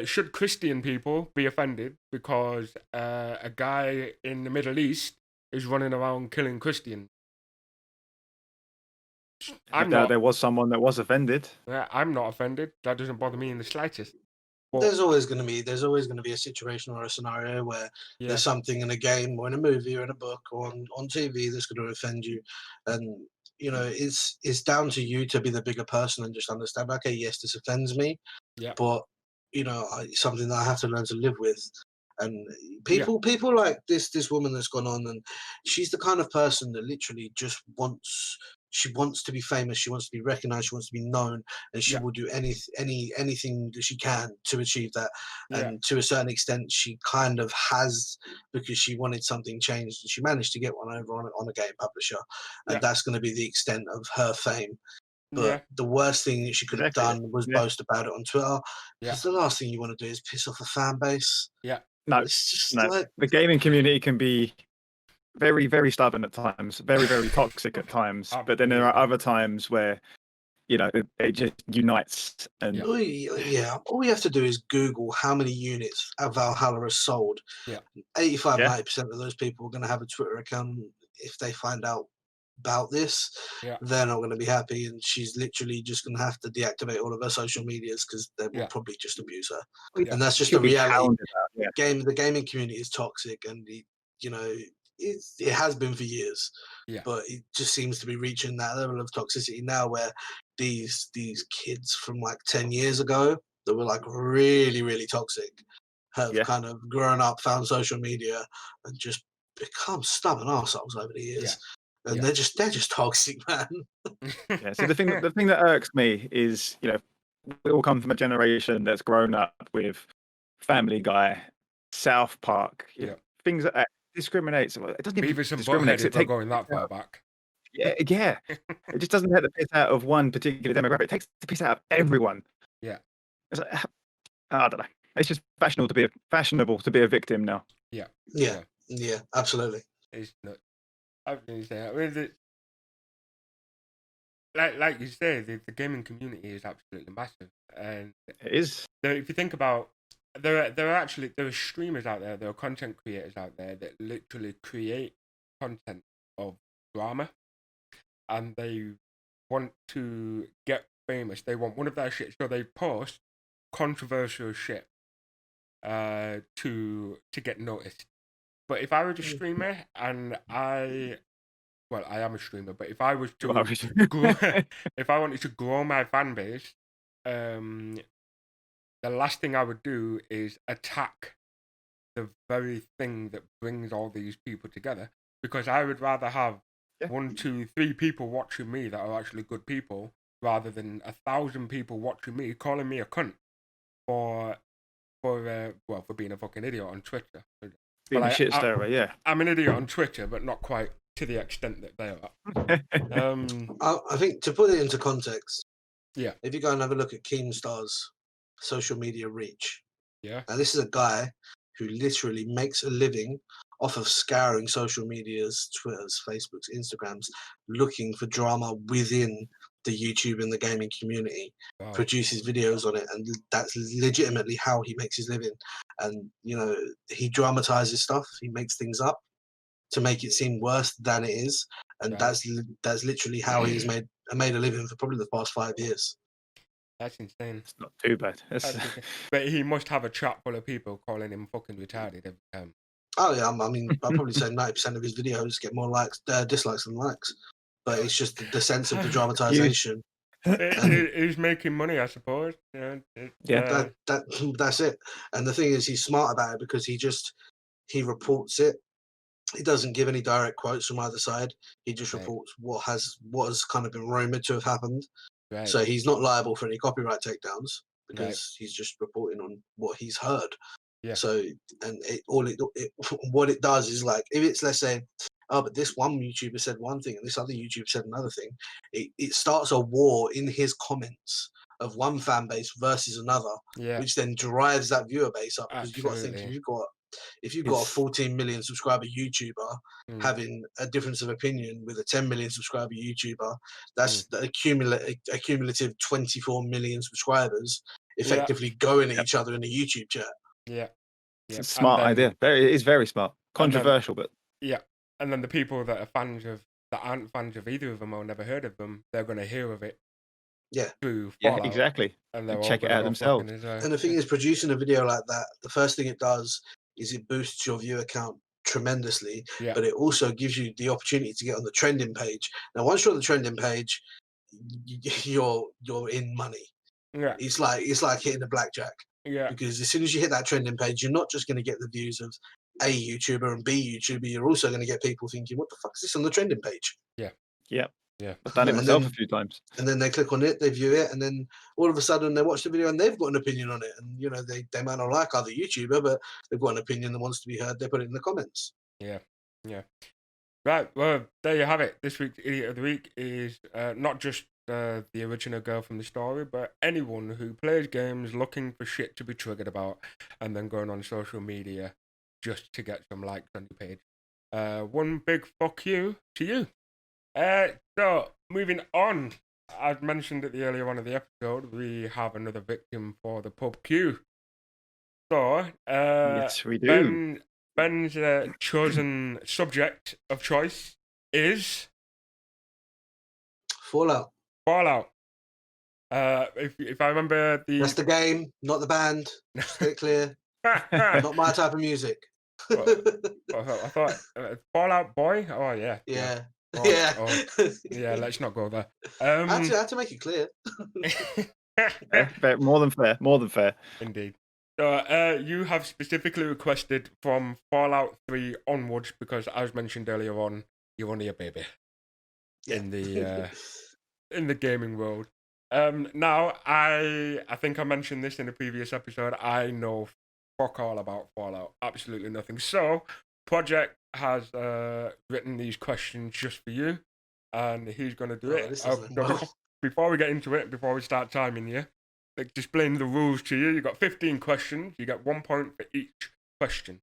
Should Christian people be offended because a guy in the Middle East is running around killing Christians? I'm not. There was someone that was offended. I'm not offended. That doesn't bother me in the slightest. Well, There's always going to be a situation or a scenario where yeah, there's something in a game or in a movie or in a book or on TV that's going to offend you, and it's down to you to be the bigger person and just understand. Okay, yes, this offends me, yeah, but it's something that I have to learn to live with. And Yeah. people like this woman that's gone on, and she's the kind of person that literally just wants. She wants to be famous. She wants to be recognized. She wants to be known, and she Yeah. will do anything that she can to achieve that. yeah, And to a certain extent, she kind of has, because she wanted something changed, and she managed to get one over on a game publisher, and Yeah. that's going to be the extent of her fame. But yeah, the worst thing that she could have Exactly. done was Yeah. boast about it on Twitter. Yeah. Because the last thing you want to do is piss off a fan base. yeah, No, It's just no. like, The gaming community can be very, very stubborn at times, very, very toxic at times. But then there are Absolutely. other times where, it just unites and Yeah. all you have to do is Google how many units Valhalla has sold. Yeah. 85, Yeah. 90% of those people are going to have a Twitter account. If they find out about this, Yeah. they're not going to be happy, and she's literally just going to have to deactivate all of her social medias because they will Yeah. probably just abuse her. Yeah. And that's just she'll the be reality. hounded out. Yeah. The gaming community is toxic, and it has been for years. Yeah. But it just seems to be reaching that level of toxicity now, where these kids from like 10 years ago that were like really, really toxic have Yeah. kind of grown up, found social media, and just become stubborn assholes over the years. And Yeah. they're just toxic, man. Yeah. So the thing that irks me is, we all come from a generation that's grown up with Family Guy, South Park, Yeah. things that discriminates. Well, it doesn't even Beavis and discriminate. Butthead, if we're going that far back. Yeah. It just doesn't take the piss out of one particular demographic. It takes the piss out of everyone. Yeah. It's like, I don't know. It's just fashionable to be a victim now. Yeah. Yeah, absolutely. It's not. I mean, like you said, the gaming community is absolutely massive, and It is. if you think about, there are streamers out there, there are content creators out there that literally create content of drama, and they want to get famous. They want one of their shit, so they post controversial shit to get noticed. But if I were a streamer and I am a streamer, but if I was to grow, if I wanted to grow my fan base, the last thing I would do is attack the very thing that brings all these people together, because I would rather have 1, 2, 3 people watching me that are actually good people, rather than 1,000 people watching me calling me a cunt for being a fucking idiot on Twitter. Being a shit stirrer, yeah. I'm an idiot on Twitter, but not quite to the extent that they are. I think to put it into context, Yeah. if you go and have a look at Keemstar's social media reach, Yeah. and this is a guy who literally makes a living off of scouring social medias, Twitters, Facebooks, Instagrams, looking for drama within the YouTube and the gaming community, produces videos on it, and that's legitimately how he makes his living. And he dramatizes stuff, he makes things up to make it seem worse than it is, and that's literally how he's made a living for probably the past 5 years. That's insane. It's not too bad. But he must have a chat full of people calling him fucking retarded every time. Oh yeah, I mean, I'd probably say 90% of his videos get more dislikes than likes, but it's just the sense of the dramatization. He's making money, I suppose. That's it. And the thing is, he's smart about it because he reports it. He doesn't give any direct quotes from either side. He just reports what has kind of been rumored to have happened. Right. So he's not liable for any copyright takedowns because he's just reporting on what he's heard. Yeah. So, and what it does is, like, if it's, let's say, but this one YouTuber said one thing and this other YouTuber said another thing, it starts a war in his comments of one fan base versus another, Yeah, which then drives that viewer base up. Because you've got to think, absolutely. if you've got a It's 14 million subscriber YouTuber Mm, having a difference of opinion with a 10 million subscriber YouTuber, mm. that's the accumulative 24 million subscribers Yeah, effectively going at Yep. each other in a YouTube chat. yeah, it's yeah. a smart idea. It is very smart. And then Controversial, but yeah, and then the people that are fans of that aren't fans of either of them or never heard of them, they're gonna hear of it Yeah. through yeah, Fallout, exactly. and they're And all check it gonna out go themselves. fucking as well. And the thing is, producing a video like that, the first thing it does is it boosts your viewer count tremendously, Yeah, but it also gives you the opportunity to get on the trending page. Now, once you're on the trending page, you're in money. yeah, It's like hitting a blackjack, yeah, because as soon as you hit that trending page, you're not just going to get the views of A YouTuber and B YouTuber. You're also going to get people thinking, "What the fuck is this on the trending page?" Yep. yeah, I've done it And myself a then few times. and then they click on it, they view it, and then all of a sudden they watch the video and they've got an opinion on it. And they might not like other YouTuber, but they've got an opinion that wants to be heard. They put it in the comments. yeah, yeah. Right, well, there you have it. This week's Idiot of the Week is not just the original girl from the story, but anyone who plays games looking for shit to be triggered about and then going on social media just to get some likes on your page. One big fuck you to you. So, moving on, as mentioned at the earlier one of the episode, we have another victim for the pub queue. So, Yes, we do. Ben's chosen subject of choice is Fallout. Fallout. If I remember That's the game, not the band. Just get it clear. Not my type of music. I thought Fallout Boy. Oh yeah, Yeah. Oh, Yeah. oh, yeah. Let's not go there. I had to make it clear. Fair, more than fair. More than fair. Indeed. So, you have specifically requested from Fallout 3 onwards because, as mentioned earlier on, you're only a baby Yeah. in the gaming world. Now, I think I mentioned this in a previous episode. I know fuck all about Fallout. Absolutely nothing. So, Project has written these questions just for you, and he's going to do it. This doesn't end well. Before we get into it, before we start timing you, explain the rules to you. You got 15 questions. You get 1 point for each question.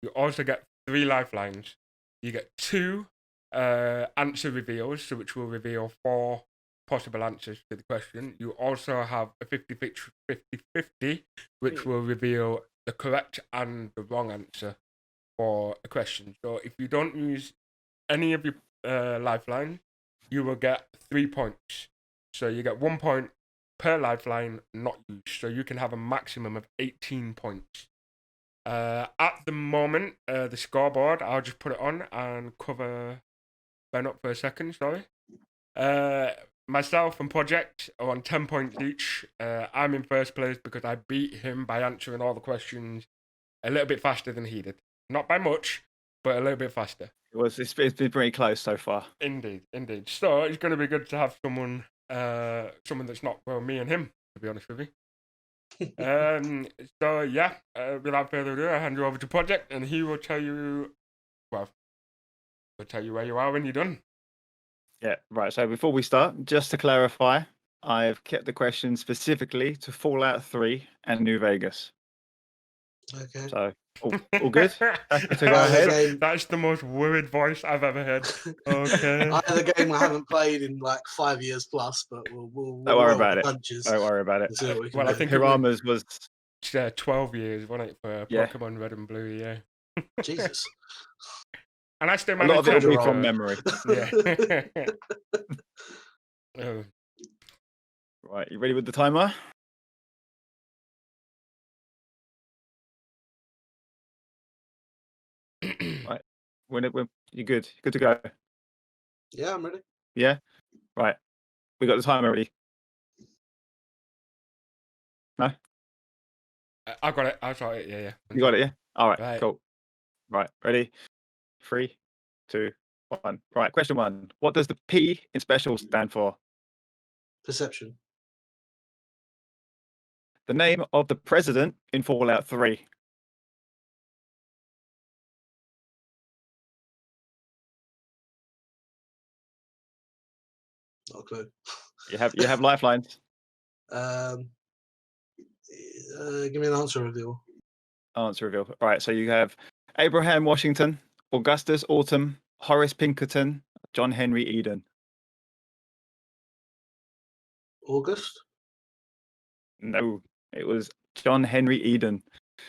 You also get 3 lifelines. You get 2 answer reveals, so which will reveal 4 possible answers to the question. You also have a 50-50, which will reveal the correct and the wrong answer for a question. So if you don't use any of your lifeline, you will get 3 points. So you get 1 point per lifeline not used. So you can have a maximum of 18 points. At the moment, the scoreboard, I'll just put it on and cover Ben up for a second, sorry. Myself and Project are on 10 points each. I'm in first place because I beat him by answering all the questions a little bit faster than he did. Not by much, but a little bit faster. It's been pretty close so far. Indeed. So it's going to be good to have someone that's not, well, me and him, to be honest with you. So yeah, without further ado, I hand you over to Project, and he will tell you, where you are when you're done. Yeah, right. So before we start, just to clarify, I've kept the question specifically to Fallout 3 and New Vegas. Okay. So all good? Happy to go ahead? That's the most worried voice I've ever heard. Okay. Either game I haven't played in like 5 years plus, but we'll Don't worry roll about the it. punches. Don't worry about it. And see what we can Well, I do. think HIIRAMA's was 12 years, wasn't it, for Yeah. Pokemon Red and Blue, yeah. Jesus. And I still a lot managed of it will be roll. from memory. Yeah. Oh. Right, you ready with the timer? Right. When you're good. Good to go. Yeah, I'm ready. Yeah? Right. We got the timer ready. No? I got it. I saw it. Yeah. You got it, yeah? All right, Right. cool. Right, ready? 3, 2, 1. Right, question 1. What does the P in special stand for? Perception. The name of the president in Fallout 3. Not a clue. You have lifelines. Um, give me an answer reveal. Answer reveal. All right, so you have Abraham Washington, Augustus Autumn, Horace Pinkerton, John Henry Eden. August. No, it was John Henry Eden.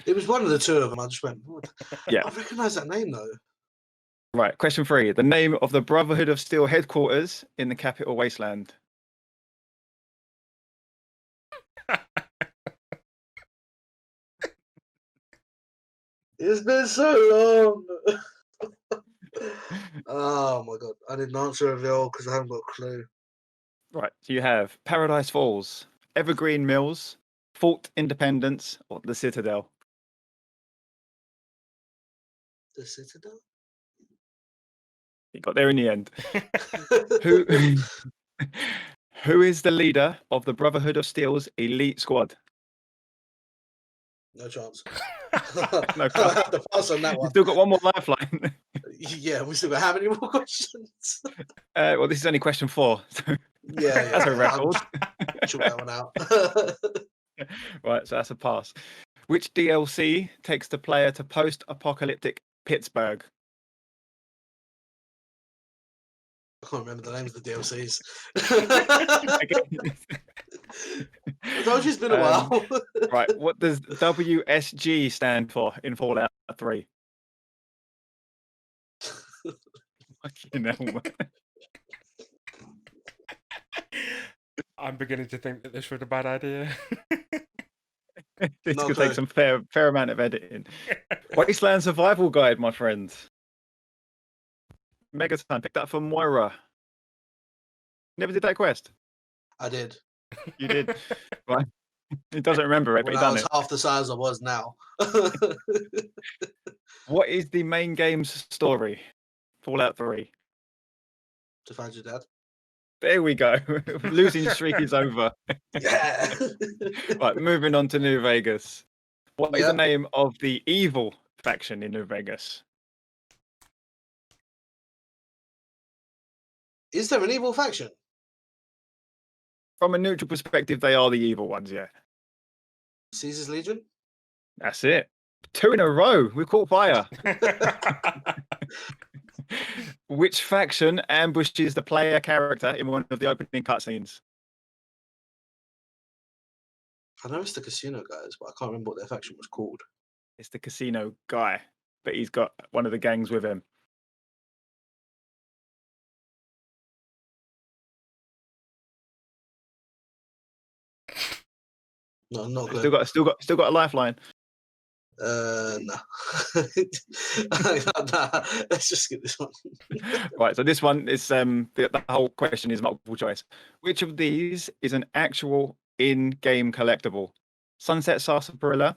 It was one of the two of them. I just went. What? Yeah. I recognise that name though. Right, question 3. The name of the Brotherhood of Steel headquarters in the capital wasteland. It's been so long. Oh my god! I didn't answer reveal because I haven't got a clue. Right, so you have Paradise Falls, Evergreen Mills, Fort Independence, or the Citadel. The Citadel. You got there in the end. Who who is the leader of the Brotherhood of Steel's elite squad? No chance. No I chance. have to pass on that You've one. still got one more lifeline. Yeah, we still got how many more questions? Well, this is only question 4. So Yeah, that's a record. Chalk that one out. Right, so that's a pass. Which DLC takes the player to post-apocalyptic Pittsburgh? I can't remember the names of the DLCs. Again. I told you it's been a while. Right, what does WSG stand for in Fallout 3? Fucking hell. I'm beginning to think that this was a bad idea. This No could clue. take some fair amount of editing. Wasteland Survival Guide, my friend. Megaton, picked up from Moira. Never did that quest. I did. You did. Right. He doesn't remember it, but When he I done was it. half the size I was now. What is the main game's story? Fallout 3. To find your dad. There we go. Losing streak is over. Yeah. Right, moving on to New Vegas. What is the Yep. name of the evil faction in New Vegas? Is there an evil faction? From a neutral perspective, they are the evil ones, yeah. Caesar's Legion? That's it. 2 in a row. We caught fire. Which faction ambushes the player character in one of the opening cutscenes? I know it's the casino guys, but I can't remember what their faction was called. It's the casino guy, but he's got one of the gangs with him. No, not good. Still got a lifeline. No. Nah, let's just skip this one. Right, so this one is the whole question is multiple choice. Which of these is an actual in-game collectible? Sunset sarsaparilla,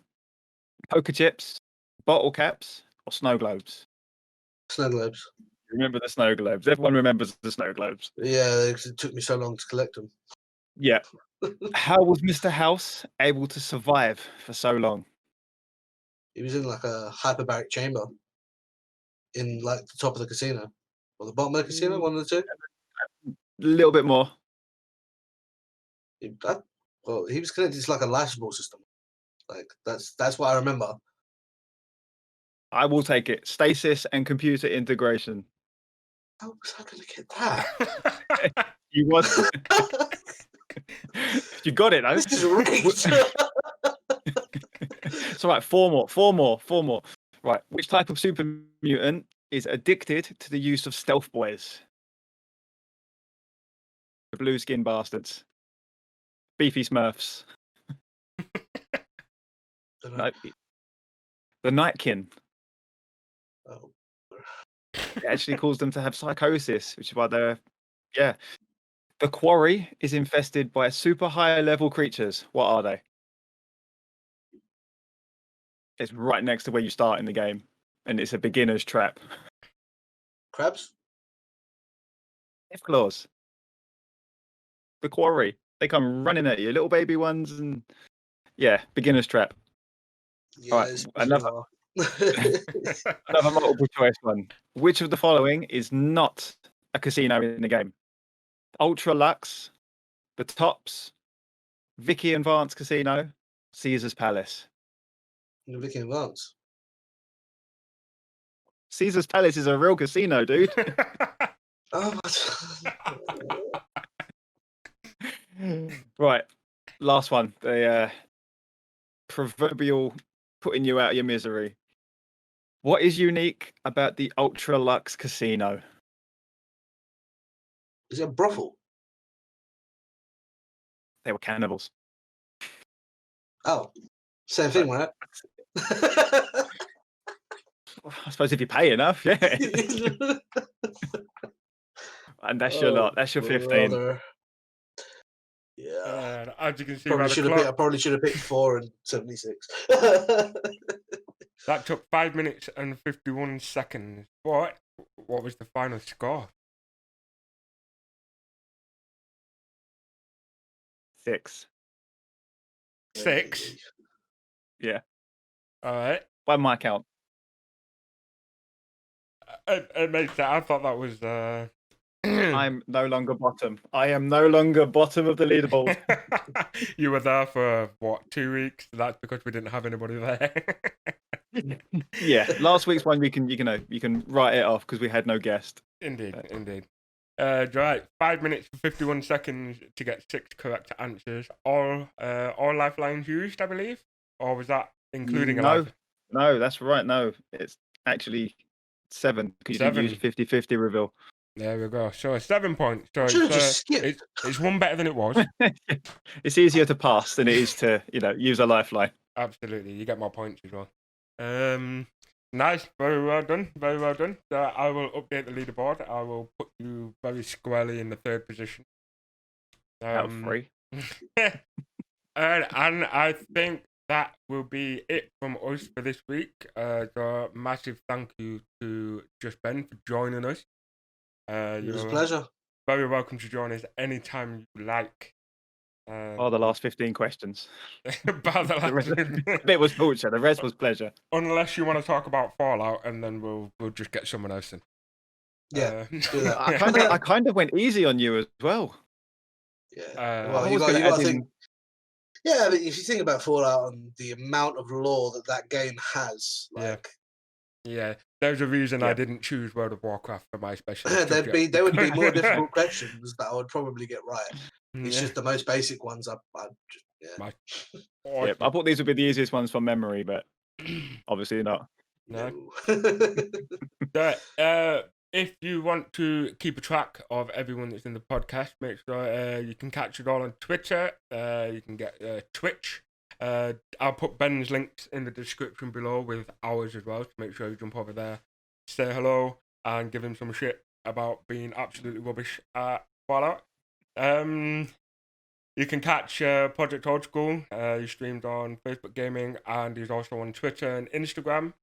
poker chips, bottle caps, or snow globes? Snow globes. Remember the snow globes. Everyone remembers the snow globes. Yeah, 'cause it took me so long to collect them. Yeah. How was Mr. House able to survive for so long? He was in like a hyperbaric chamber in like the top of the casino or the bottom of the casino, one of the two. A little bit more. Well, he was connected to like a life support system. Like that's what I remember. I will take it. Stasis and computer integration. How was I going to get that? You was. You got it, though. This is rigged. It's all right. Four more. Right. Which type of super mutant is addicted to the use of stealth boys? The blue skin bastards. Beefy Smurfs. No. The Nightkin. Oh. It actually caused them to have psychosis, which is why they're. Yeah. The quarry is infested by super high level creatures. What are they? It's right next to where you start in the game, and it's a beginner's trap. Crabs? Death claws. The quarry. They come running at you, little baby ones, and yeah, beginner's trap. Yeah, All right, it's another multiple choice one. Which of the following is not a casino in the game? Ultra Lux, the Tops, Vicky and Vance Casino, Caesar's Palace. Vicky and Vance. Caesar's Palace is a real casino, dude. Oh, Right, last one. The proverbial putting you out of your misery. What is unique about the Ultra Lux Casino? is it a brothel? They were cannibals. Oh, same thing, right? I suppose if you pay enough, yeah. And that's your lot. That's your 15. Brother. Yeah. As you can see by the clock, I probably should have picked 4 and 76. that took 5 minutes and 51 seconds. What was the final score? 6. 6. Yeah. All right. By my count. It makes sense. I thought that was. I'm no longer bottom. I am no longer bottom of the leaderboard. You were there for what, 2 weeks? That's because we didn't have anybody there. Yeah, last week's one you can write it off because we had no guest. Indeed. Right, 5 minutes and 51 seconds to get 6 correct answers. All lifelines used, I believe, or was that including a life? No, that's right. No, it's actually 7 because you didn't use a 50-50 reveal. There we go. So 7 points. So Should have just skipped. it's one better than it was. It's easier to pass than it is to use a lifeline. Absolutely, you get more points as well. Nice, very well done. So I will update the leaderboard. I will put you very squarely in the 3rd position. Out of 3. And I think that will be it from us for this week. So massive thank you to Just Ben for joining us. It was a pleasure. Very welcome to join us anytime you like. The last 15 questions. About the last The bit was torture. The rest was pleasure. Unless you want to talk about Fallout, and then we'll just get someone else in. Yeah, do that. I kind of went easy on you as well. Yeah. Well, you got to think. Yeah, but if you think about Fallout and the amount of lore that game has, yeah, there's a reason I didn't choose World of Warcraft for my special. There would be more difficult questions that I would probably get right. It's just the most basic ones. I thought these would be the easiest ones from memory, but obviously not. No. If you want to keep a track of everyone that's in the podcast, make sure you can catch it all on Twitter. You can get Twitch. I'll put Ben's links in the description below with ours as well, so make sure you jump over there, say hello, and give him some shit about being absolutely rubbish at Fallout. You can catch Project Old School. He streamed on Facebook Gaming, and he's also on Twitter and Instagram,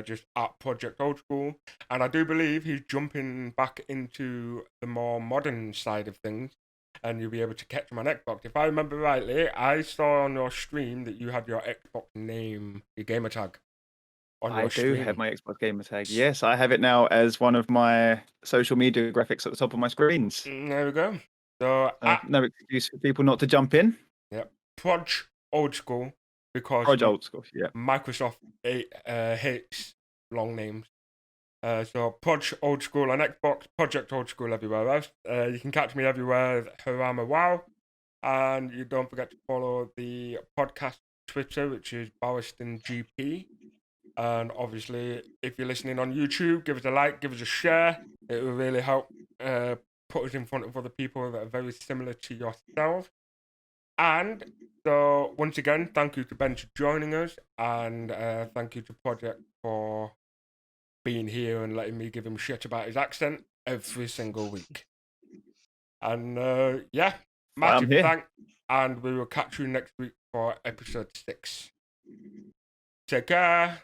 just at Project Old School. And I do believe he's jumping back into the more modern side of things, and you'll be able to catch him on Xbox. If I remember rightly, I saw on your stream that you had your Xbox name, your gamer tag. I do have my Xbox gamer tag. Yes, I have it now as one of my social media graphics at the top of my screens. There we go. So no excuse for people not to jump in. Yeah, Proj Old School, because Proj Old School. Yeah, Microsoft hates long names. So Proj Old School on Xbox, Project Old School everywhere else. You can catch me everywhere with HIIRAMA Wow, and you don't forget to follow the podcast Twitter, which is Bowerstone GP. And obviously, if you're listening on YouTube, give us a like, give us a share. It will really help put us in front of other people that are very similar to yourself. And so, once again, thank you to Ben for joining us, and thank you to Project for being here and letting me give him shit about his accent every single week. And massive thanks, and we will catch you next week for episode 6. Take care.